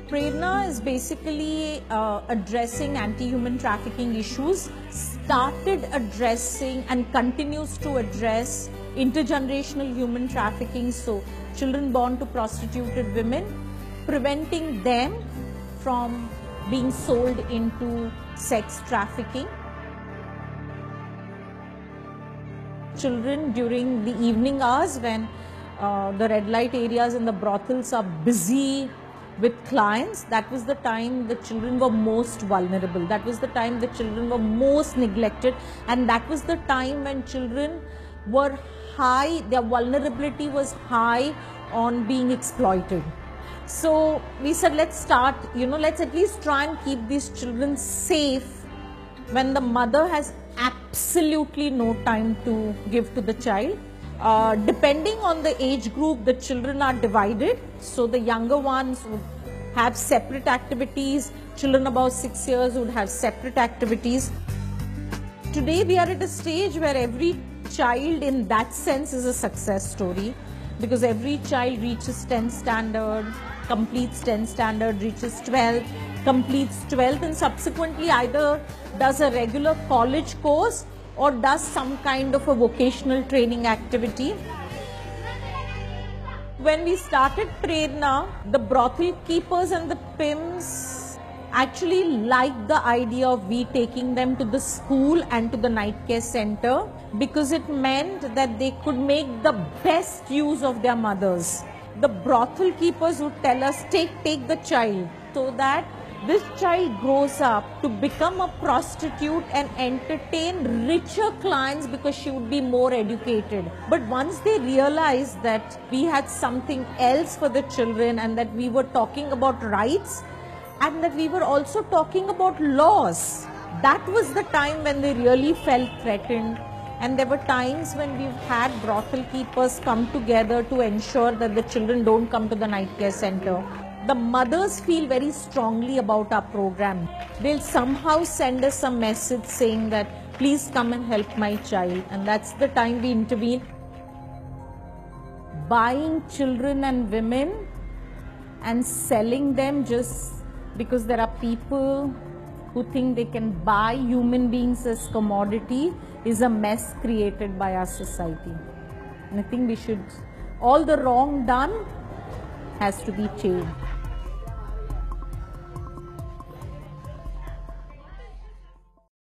Prerna is basically addressing anti-human trafficking issues, started addressing and continues to address intergenerational human trafficking, so children born to prostituted women, preventing them from being sold into sex trafficking. Children during the evening hours when the red light areas and the brothels are busy with clients, that was the time the children were most vulnerable. That was the time the children were most neglected, and that was the time when children were high, their vulnerability was high on being exploited. So we said, let's start, let's at least try and keep these children safe when the mother has absolutely no time to give to the child. Depending on the age group, the children are divided. So the younger ones would have separate activities. Children above 6 years would have separate activities. Today we are at a stage where every child in that sense is a success story, because every child reaches 10th standard, completes 10th standard, reaches 12th, completes 12th, and subsequently either does a regular college course or does some kind of a vocational training activity. When we started Prerna, the brothel keepers and the pimps actually liked the idea of we taking them to the school and to the night care center, because it meant that they could make the best use of their mothers. The brothel keepers would tell us, take the child, so that this child grows up to become a prostitute and entertain richer clients because she would be more educated. But once they realized that we had something else for the children, and that we were talking about rights, and that we were also talking about laws, that was the time when they really felt threatened. And there were times when we've had brothel keepers come together to ensure that the children don't come to the night care center. The mothers feel very strongly about our program. They'll somehow send us a message saying that, please come and help my child. And that's the time we intervene. Buying children and women and selling them just because there are people who think they can buy human beings as commodity is a mess created by our society. And I think all the wrong done has to be changed.